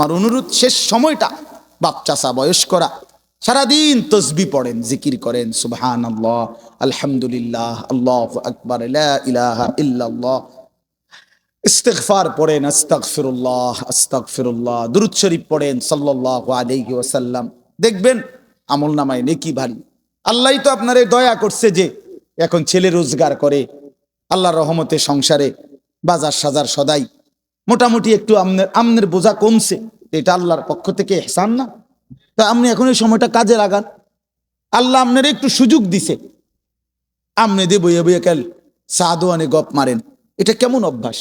আমার অনুরোধ, শেষ সময়টা বাপ চাচা বয়স্করা সারাদিন তসবি পড়েন, জিকির করেন, সুবহানাল্লাহ, আলহামদুলিল্লাহ, আল্লাহু আকবার, লা ইলাহা ইল্লাল্লাহ, ইস্তিগফার পড়েন, আস্তাগফিরুল্লাহ আস্তাগফিরুল্লাহ, দুরূদ শরীফ পড়েন সাল্লাল্লাহু আলাইহি ওয়াসাল্লাম। দেখবেন আমলনামায় নেকি ভারী। আল্লাহই তো আপনারে দয়া করছে যে এখন ছেলে রোজগার করে, আল্লাহর রহমতে সংসারে বাজার সাজার সদাই মোটামুটি একটু আমনের বোঝা কমছে। এটা আল্লাহর পক্ষ থেকে ইহসান না? তা আপনি এখন এই সময়টা কাজে লাগান। আল্লাহ আপনার একটু সুযোগ দিছে, আমনে দিয়ে বইয়ে বইয়ে কাল সাদোয়ানে গপ মারেন, এটা কেমন অভ্যাস?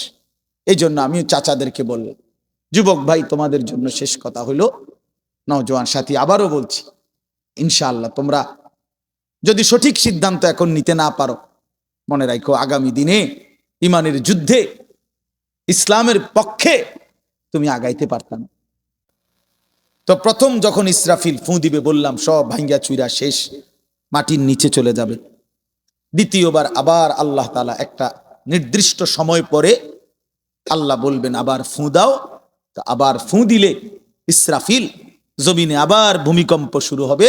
এই জন্য আমি চাচাদেরকে বললাম, যুবক ভাই তোমাদের জন্য শেষ কথা হইল, নওজোয়ান সাথী আবারও বলছি, ইনশাআল্লাহ তোমরা যদি সঠিক সিদ্ধান্ত এখন নিতে না পারো, মনে রাখো আগামী দিনে ইমানের যুদ্ধে ইসলামের পক্ষে তুমি আগাইতে পারতাম। তো প্রথম যখন ইসরাফিল ফু দিবে বললাম সব ভাঙ্গা চুইরা শেষ, মাটির নিচে চলে যাবে। দ্বিতীয়বার আবার আল্লাহ তাআলা একটা নির্দিষ্ট সময় পরে আল্লাহ বলবেন আবার ফু দাও। তো আবার ফু দিলে ইসরাফিল জমিনে আবার ভূমিকম্প শুরু হবে।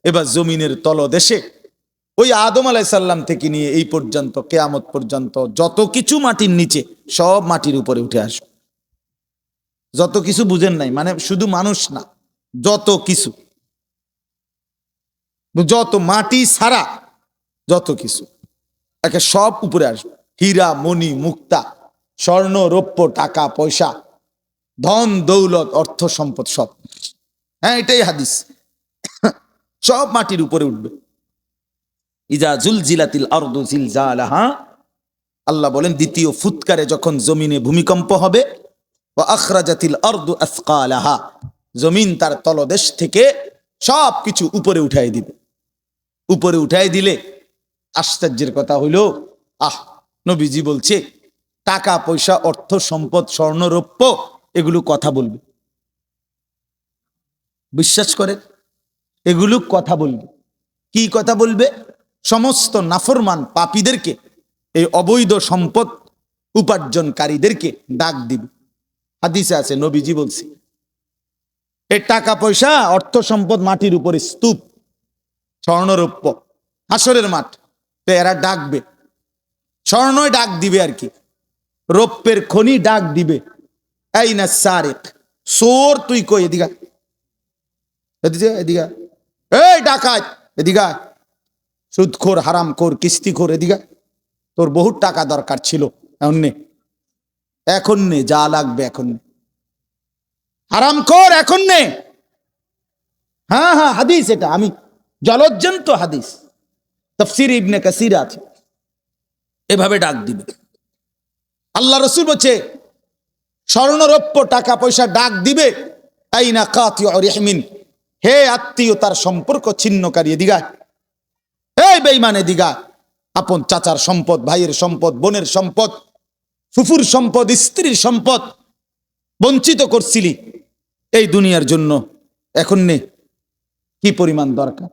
এবার জমিনের তলদেশে ওই আদম আলাইহিস সালাম থেকে নিয়ে এই পর্যন্ত কিয়ামত পর্যন্ত যত কিছু মাটির নিচে সব মাটির উপরে উঠে আসবে। যত কিছু বুঝেন নাই, মানে শুধু মানুষ না, যত কিছু, যত মাটি ছাড়া যত কিছু একে সব উপরে আসবে। হীরা মণি মুক্তা স্বর্ণ রৌপ্য টাকা পয়সা ধন দৌলত অর্থ সম্পদ সব, হ্যাঁ এটাই হাদিস, সব মাটির উপরে উঠবে। ইজা জুলজিলাতিল আরদু জিলজালাহা, আল্লাহ বলেন দ্বিতীয় ফুৎকারে যখন জমিনে ভূমিকম্প হবে, ওয়া আখরাজাতিল আরদু আসকালাহা, জমিন তার তলদেশ থেকে সব কিছু উপরে উঠাই দিবে। উপরে উঠাই দিলে আশ্চর্যের কথা হইল, নবীজি বলছে টাকা পয়সা অর্থ সম্পদ স্বর্ণ রৌপ্য এগুলো কথা বলবে। বিশ্বাস করে এগুলো কথা বলবে। কি কথা বলবে? সমস্ত নাফরমান পাপীদেরকে, এই অবৈধ সম্পদ উপার্জনকারীদেরকে ডাক দিবে। হাদিসে আছে, নবীজি বলছে এই টাকা পয়সা অর্থ সম্পদ মাটির উপরে স্তূপ, স্বর্ণরৌপ্য হাসরের মাঠ, তো এরা ডাকবে, স্বর্ণই ডাক দিবে আর কি, রৌপ্যের খনি ডাক দিবে, এই না সারেক, চোর তুই কই এদিকে, এদিকে এদিকে, এই ডাকাত এদিকে, সুদখোর হারামখোর কিস্তিখোর এদিকে, তোর বহুত টাকা দরকার ছিল, এখন নে যা লাগবে এখন নে, হারামখোর এখন নে। হ্যাঁ হ্যাঁ হাদিস, এটা আমি জলজ্জন্ত হাদিস, তাফসীর ইবনে কাসির আছে, এভাবে ডাক দিবে। আল্লাহ রাসূল বলছে স্বর্ণ রৌপ্য টাকা পয়সা ডাক দিবে, আইনা কাতিউ রিহমিন, হে আত্মীয়তার সম্পর্ক ছিন্নকারী এদিকে, এই বেঈমান এদিকে, আপন চাচার সম্পদ, ভাইয়ের সম্পদ, বোনের সম্পদ, ফুফুর সম্পদ, স্ত্রীর সম্পদ বঞ্চিত করছিলি এই দুনিয়ার জন্য, এখন নে কি পরিমাণ দরকার।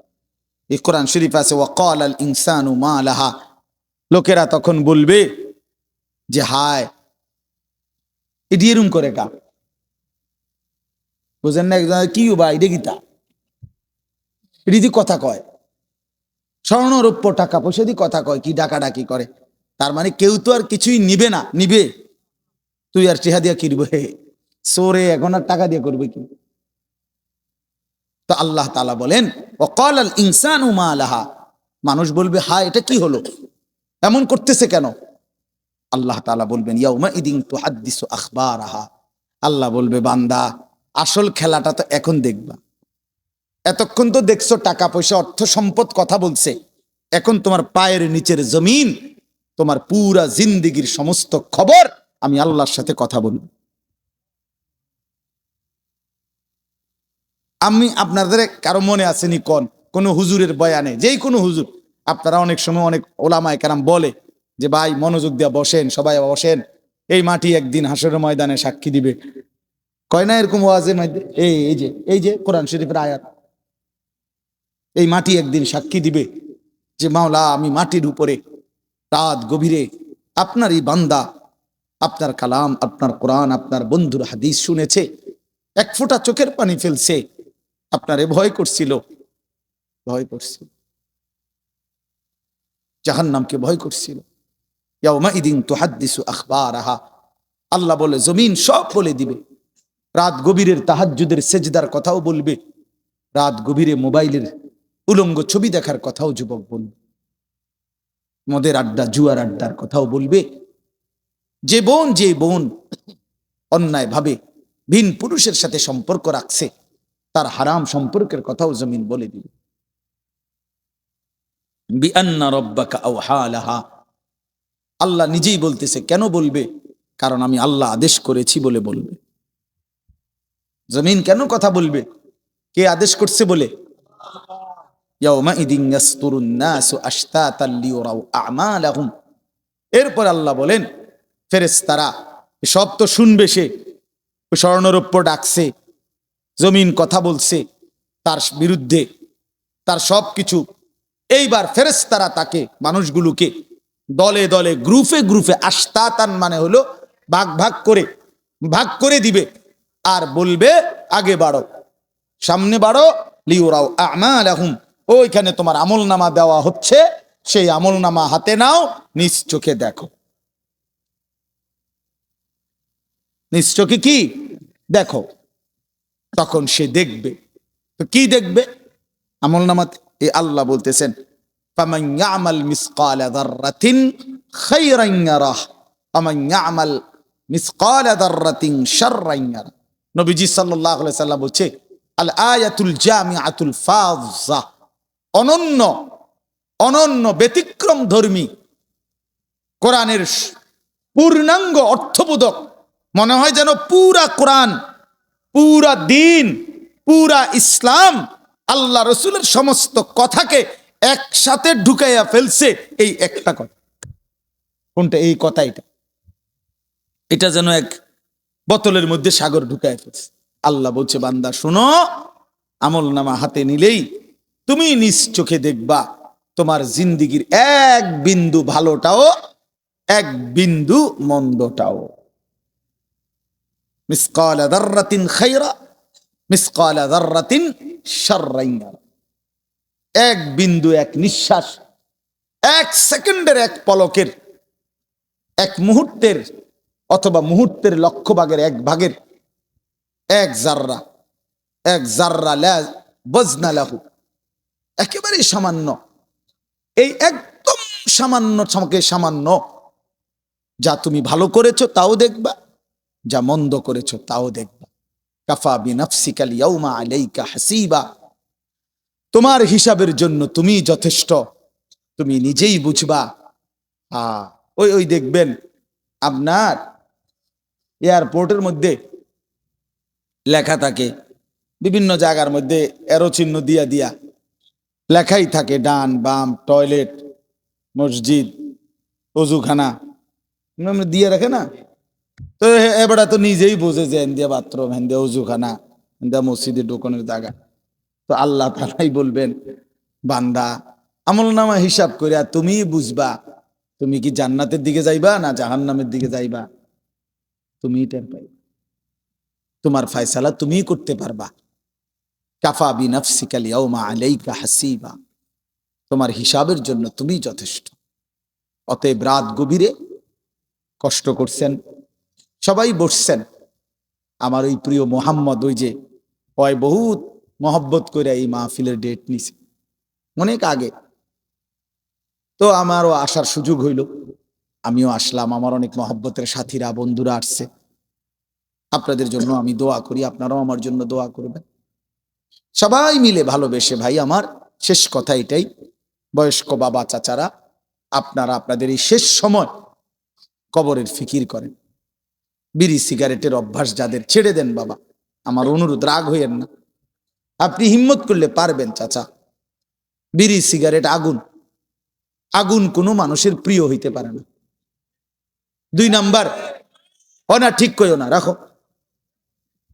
এই কোরআন শরীফ আছে, ওয়াকাল আল ইনসানু মা লাহা, লোকেরা তখন বলবে যে হায় এটি এরম করে কা, বুঝেন না? কি বা এটা গীতা, এটি দিয়ে কথা কয়, স্বর্ণ রৌপ্য টাকা পয়সা দিয়ে কথা কয়, কি ডাকাডাকি করে, তার মানে কেউ তো আর কিছুই নিবে না, নিবে তুই আর টেহা দিয়া কিনবে, সোরে এখন আর টাকা দিয়ে করবে কি? তো আল্লাহ তাআলা বলেন ওয়াকাল আল ইনসানু মা লাহা, মানুষ বলবে হায় এটা কি হলো, এমন করতেছে কেন? আল্লাহ তাআলা বলবেন ইয়াউমা ইদিন তুহাদ্দিসু আখবারাহা, আল্লাহ বলবে বান্দা আসল খেলাটা তো এখন দেখবা, এতক্ষণ তো দেখছো টাকা পয়সা অর্থ সম্পদ কথা বলছে, এখন তোমার পায়ের নিচের জমিন, তোমার পুরা জিন্দেগির সমস্ত খবর আমি আল্লাহর সাথে কথা বলবো। আমি আপনাদের কারো মনে আসেনি কোন হুজুরের বয়ানে, যেই কোনো হুজুর, আপনারা অনেক সময় অনেক ওলামায়ে কেরাম বলে যে ভাই মনোযোগ দিয়া বসেন, সবাই বসেন, এই মাটি একদিন হাসরের ময়দানে সাক্ষী দিবে, কয় না এরকম ওয়াজের মধ্যে, এই যে কোরআন শরীফের আয়াত, এই মাটি একদিন সাক্ষী দিবে যে মাওলা আমি মাটির উপরে রাত গভীরে আপনার এই বান্দা আপনার কালাম, আপনার কোরআন, আপনার বন্ধুর হাদিস শুনেছে, এক ফোঁটা চোখের পানি ফেলছে, আপনারে ভয় করছিল, ভয় করছিল, জাহান্নামকে ভয় করছিল। ইয়াউমাইদিন তুহাদ্দিসু আখবারাহা, আল্লাহ বলে জমিন সব বলে দিবে। রাত গভীরের তাহাজ্জুদের সেজদার কথাও বলবে, রাত গভীরে মোবাইলের উলঙ্গ ছবি দেখার কথাও যুবক বলবে, মদের আড্ডা জুয়ার আড্ডার কথাও বলবে। যে বোন অন্যায় ভাবে ভিন পুরুষের সাথে সম্পর্ক রাখছে, তার হারাম সম্পর্কের কথাও জমিন বলে দিবে। বিআন্না রাব্বাকা আওহা লাহা, আল্লাহ নিজেই বলতেছে। কেন বলবে? কারণ আমি আল্লাহ আদেশ করেছি বলে বলবে। জমিন কেন কথা বলবে? কে আদেশ করছে বলে। ইয়াউমাইদিন ইয়াসতুরুন নাসু আশতাতান লিয়ুরাউ আমালাহুম, এরপর আল্লাহ বলেন ফেরেশতারা সব তো শুনবে, সে স্বর্ণরৌপ্য ডাকছে, জমিন কথা বলছে তার বিরুদ্ধে, তার সব কিছু। এইবার ফেরেশতারা তাকে, মানুষগুলোকে দলে দলে গ্রুপে গ্রুপে, আশতাতান মানে হলো ভাগ করে দিবে, আর বলবে আগে বাড়ো, সামনে বাড়ো। লিউরাও আমালাহুম, ওইখানে তোমার আমলনামা দেওয়া হচ্ছে, সেই আমলনামা হাতে নাও, নিজ চোখে দেখো। নিজ চোখে কি দেখো? তখন সে দেখবে। তো কি দেখবে আমলনামাতে? এই আল্লাহ বলতেছেন ফামান ইয়ামাল মিসকালা যাররাতিন খায়রান ইয়ারাহ ওয়ামান ইয়ামাল মিসকালা যাররাতিন শাররান ইয়ারাহ। নবীজি সাল্লাল্লাহু আলাইহি সাল্লাম বলছে আল আয়াতুল জামিআতুল ফাযা, অনন্য ব্যতিক্রম ধর্মী কোরআনের পূর্ণাঙ্গ অর্থবোধক, মনে হয় যেন পুরা কোরআন, পুরা দিন, পুরা ইসলাম, আল্লাহ রসুলের সমস্ত কথাকে একসাথে ঢুকাইয়া ফেলছে এই একটা কথা। কোনটা? এই কথা। এটা যেন এক বোতলের মধ্যে সাগর ঢুকাইয়া ফেলছে। আল্লাহ বলছে বান্দা শোনো, আমল নামা হাতে নিলেই তুমি নিজ চোখে দেখবা তোমার জিন্দিগির এক বিন্দু ভালোটাও, এক বিন্দু মন্দটাও। মিসকালা যাররাতিন খায়রা, মিসকালা যাররাতিন শাররান, এক বিন্দু, এক নিঃশ্বাস, এক সেকেন্ডের, এক পলকের, এক মুহূর্তের, অথবা মুহূর্তের লক্ষ ভাগের এক ভাগের এক জাররা, এক জাররা লা ওয়াজনা লাহু, একেবারে সামান্য, এই একদম সামান্য সঙ্গে সামান্য। যা তুমি ভালো করেছো তাও দেখবা, যা মন্দ করেছো তাও দেখবা। কাফা বিনাফসিকাল ইয়াউমা আলাইকা হাসিবা, তোমার হিসাবের জন্য তুমি যথেষ্ট, তুমি নিজেই বুঝবা। ওই দেখবেন আপনার এয়ারপোর্টের মধ্যে লেখা থাকে, বিভিন্ন জায়গার মধ্যে এরো চিহ্ন দিয়া দিয়া লেখাই থাকে, ডান বাম, টয়লেট, মসজিদ, অজুখানা দিয়ে রাখে না। তো এবারে তো নিজেই বোঝে যে ইন্ডিয়া বাথরুম, ইন্ডিয়া অজুখানা, ইন্ডিয়া মসজিদে ঢোকানোর জায়গা। তো আল্লাহ তাআলাই বলবেন বান্দা আমলনামা হিসাব করে তুমি বুঝবা তুমি কি জান্নাতের দিকে যাইবা না জাহান্নামের দিকে যাইবা। তুমি টের পাইবা, তোমার ফয়সালা তুমি করতে পারবা। কাফা বিনাফসিকাল ইয়াউমা আলাইকা হাসিবা, তোমার হিসাবের জন্য তুমি যথেষ্ট। অতএব রাত গভীরে কষ্ট করছেন, সবাই বসছেন, আমার ওই প্রিয় মোহাম্মদ, ওই যে হয় বহুত মহব্বত করে এই মাহফিলের ডেট নিছে অনেক আগে। তো আমারও আসার সুযোগ হইল, আমিও আসলাম। আমার অনেক মহব্বতের সাথীরা, বন্ধুরা আসছে। আপনাদের জন্য আমি দোয়া করি, আপনারাও আমার জন্য দোয়া করবেন। সবাই মিলে ভালোবেসে, ভাই আমার শেষ কথা এটাই, বয়স্ক বাবা চাচারা, আপনারা আপনাদের এই শেষ সময় কবরের ফিকির করেন। বিড়ি সিগারেটের অভ্যাস যাদের, ছেড়ে দেন বাবা, আমার অনুরোধ, রাগ হইয়েন না। আপনি হিম্মত করলে পারবেন চাচা। বিড়ি সিগারেট আগুন, আগুন কোনো মানুষের প্রিয় হইতে পারে না। 2 নাম্বার, না ঠিক কইও না, রাখো।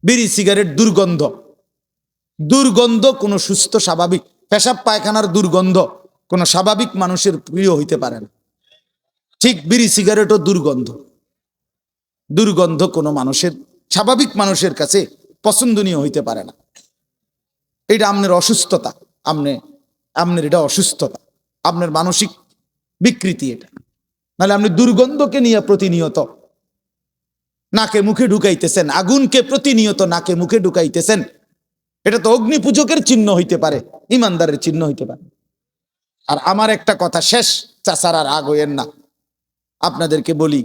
বিড়ি সিগারেট দুর্গন্ধ, দুর্গন্ধ কোনো সুস্থ স্বাভাবিক, পেশাব পায়খানার দুর্গন্ধ কোনো স্বাভাবিক মানুষের প্রিয় হইতে পারে না। ঠিক বিড়ি সিগারেটও দুর্গন্ধ, দুর্গন্ধ কোনো মানুষের, স্বাভাবিক মানুষের কাছে পছন্দনীয় হইতে পারে না। এটা আপনার অসুস্থতা, আপনার এটা অসুস্থতা, আপনার মানসিক বিকৃতি এটা। নাহলে আপনি দুর্গন্ধকে নিয়ে প্রতিনিয়ত নাকে মুখে ঢুকাইতেছেন, আগুনকে প্রতিনিয়ত নাকে মুখে ঢুকাইতেছেন, এটা তো অগ্নি পূজকের চিহ্ন হইতে পারে, ইমানদারের চিহ্ন হইতে পারে। আর আমার একটা কথা শেষ, চাচার আর রাগ হইয়েন না, আপনাদেরকে বলি,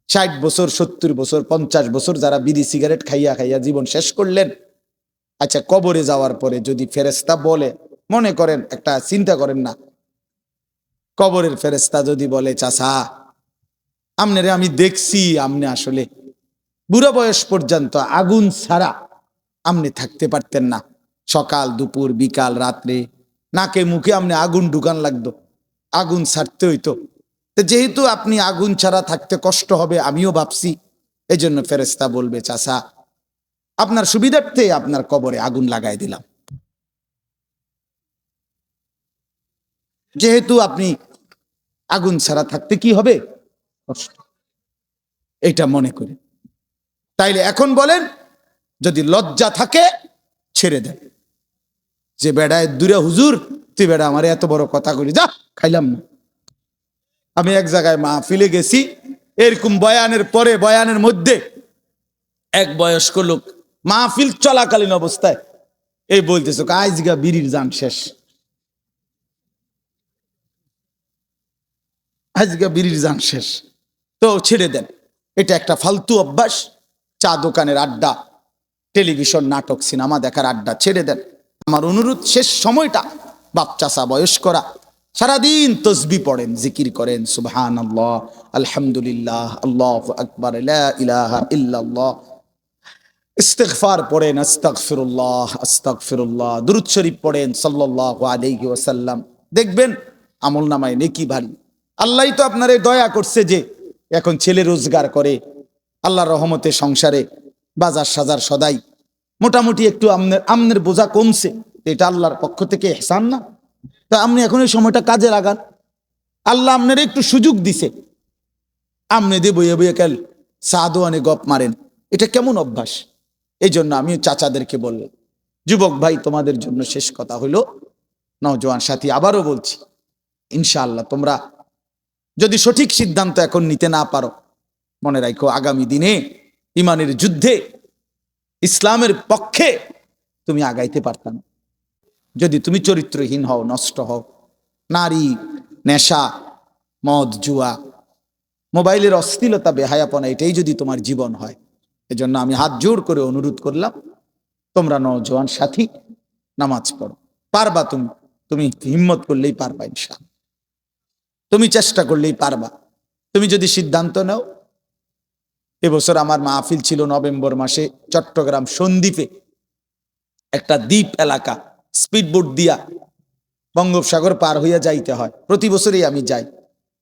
60 বছর 70 বছর 50 বছর যারা বিড়ি সিগারেট খাইয়া খাইয়া জীবন শেষ করলেন, আচ্ছা কবরে যাওয়ার পরে যদি ফেরেশতা বলে, মনে করেন একটা চিন্তা করেন না, কবরের ফেরেশতা যদি বলে চাচা আমনে আমি দেখছি আমনে আসলে বুড়া বয়স পর্যন্ত আগুন ছাড়া আমনে থাকতে পারতেন না, সকাল দুপুর বিকাল রাত্রে নাকে মুখে আমনে আগুন ঢুকান লাগতো, আগুন ছাড়তে হইতো, তো যেহেতু আপনি আগুন ছাড়া থাকতে কষ্ট হবে আমিও ভাবছি, এই জন্য ফেরেশতা বলবে চাচা আপনার সুবিধার্থে আপনার কবরে আগুন লাগাই দিলাম, যেহেতু আপনি আগুন ছাড়া থাকতে কি হবে কষ্ট, এইটা মনে করে। তাইলে এখন বলেন, যদি লজ্জা থাকে ছেড়ে দেন, যে বেড়ায় দূরে হুজুর তুই বেড়া আমার এত বড় কথা করি, যা খাইলাম না। আমি এক জায়গায় মাহফিলে গেছি, এরকম বয়ানের পরে বয়ানের মধ্যে এক বয়স্ক লোক মাহফিল চলাকালীন অবস্থায় এই বলতেছে আজগা বিড়ির জান শেষ, আজগা বিড়ির জান শেষ, তো ছেড়ে দেন। এটা একটা ফালতু অভ্যাস, চা দোকানের আড্ডা, টেলিভিশন নাটক সিনেমা দেখার আড্ডা ছেড়ে দেন। আমার অনুরোধ, শেষ সময়টা বাপ চাচা বয়স্করা সারাদিন তসবি পড়েন, জিকির করেন, সুবহানাল্লাহ, আলহামদুলিল্লাহ, আল্লাহু আকবার, লা ইলাহা ইল্লাল্লাহ, ইস্তিগফার পড়েন, আস্তাগফিরুল্লাহ আস্তাগফিরুল্লাহ, দুরূদ শরীফ পড়েন সাল্লাল্লাহু আলাইহি ওয়াসাল্লাম, দেখবেন আমলনামায় নেকি ভারী। আল্লাহই তো আপনারে দয়া করছে যে এখন ছেলে রোজগার করে, আল্লাহর রহমতে সংসারে বাজার সাজার সদাই মোটামুটি একটু আমনের বোঝা কমছে, এটা আল্লাহর পক্ষ থেকে ইহসান না? তা আপনি এখন এই সময়টা কাজে লাগান, আল্লাহ আপনার একটু সুযোগ দিছে, আমনে দিয়ে বইয়ে বইয়ে কাল সাদোয়ানে গপ মারেন, এটা কেমন অভ্যাস? এই জন্য আমি চাচাদেরকে বললাম, যুবক ভাই তোমাদের জন্য শেষ কথা হইল, নওজোয়ান সাথী আবারও বলছি, ইনশাআল্লাহ তোমরা যদি সঠিক সিদ্ধান্ত এখন নিতে না পারো, মনে রাখো আগামী দিনে ইমানের যুদ্ধে ইসলামের পক্ষে তুমি আগাইতে পারতাম। যদি তুমি চরিত্রহীন হও, নষ্ট হও, নারী, নেশা, মদ, জুয়া, মোবাইলের অশ্লীলতা, বেহায়াপনা, এটাই যদি তোমার জীবন হয়, এজন্য আমি হাত জোর করে অনুরোধ করলাম, তোমরা নওজোয়ান সাথী নামাজ পড়ো, পারবা তুমি হিম্মত করলেই পারবা, ইনশাআল্লাহ তুমি চেষ্টা করলেই পারবা। তুমি যদি সিদ্ধান্ত নাও, এবছর আমার মাহফিল ছিল নভেম্বর মাসে চট্টগ্রাম সন্দ্বীপে, একটা দ্বীপ এলাকা, স্পিডবোট দিয়া বঙ্গোপসাগর পার হইয়া যাইতে হয়, প্রতি বছরই আমি যাই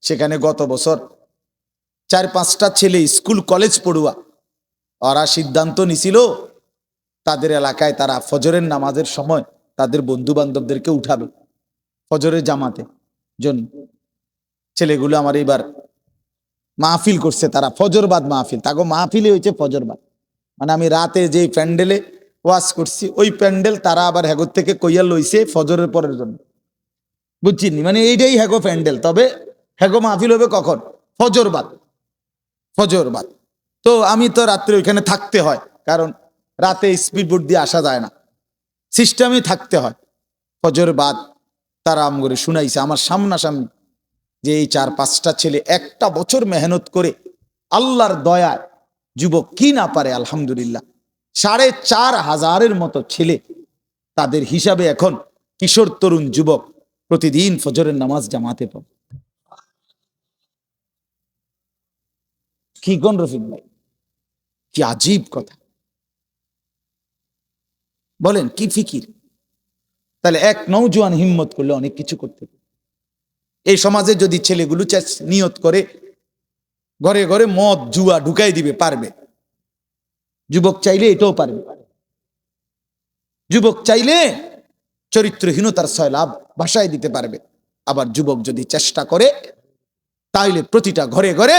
সেখানে। গত বছর 4-5টা ছেলে স্কুল কলেজ পড়ুয়া, ওরা সিদ্ধান্ত নিছিল তাদের এলাকায় তারা ফজরের নামাজের সময় তাদের বন্ধু বান্ধবদেরকে উঠাবে ফজরের জামাতে জন্য। ছেলেগুলো আমার এবার মাহফিল করছে, তারা ফজরবাদ মাহফিল, তাকে মাহফিলে হয়েছে ফজরবাদ, মানে আমি রাতে যেই প্যান্ডেলে ওয়াজ করছি ওই প্যান্ডেল তারা আবার হ্যাগোর থেকে কইয়া লইছে ফজরের পরের জন্য, বুঝছিনি? মানে এইটাই হ্যাগো প্যান্ডেল, তবে হ্যাগো মাহফিল হবে কখন? ফজরবাদ, ফজরবাদ। তো আমি তো রাত্রে ওইখানে থাকতে হয়, কারণ রাতে স্পিডবোট দিয়ে আসা যায় না, সিস্টেমে থাকতে হয়। ফজরবাদ তারা আম করে শুনাইছে আমার সামনাসামনি, যে এই 4-5টা ছেলে একটা বছর মেহনত করে আল্লাহর দয়ায়, যুবক কি না পারে আলহামদুলিল্লাহ, 4,500-এর মতো ছেলে, তাদের হিসাবে এখন কিশোর তরুণ যুবক প্রতিদিন ফজরের নামাজ জামাতে পড়ে। কি কোন রফিক ভাই, কি আজীব কথা বলেন, কি ফিকির! তাহলে এক নওজোয়ান হিম্মত করলে অনেক কিছু করতে পারে। এই সমাজে যদি ছেলেগুলো নিয়ত করে ঘরে ঘরে মদ জুয়া ঢুকাই দিবে, পারবে। যুবক চাইলে এটাও পারবে, যুবক চাইলে চরিত্রহীনতার সয়লাভ ভাষায় দিতে পারবে। আবার যুবক যদি চেষ্টা করে তাইলে প্রতিটা ঘরে ঘরে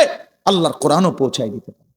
আল্লাহর কোরআনও পৌঁছায় দিতে পারবে।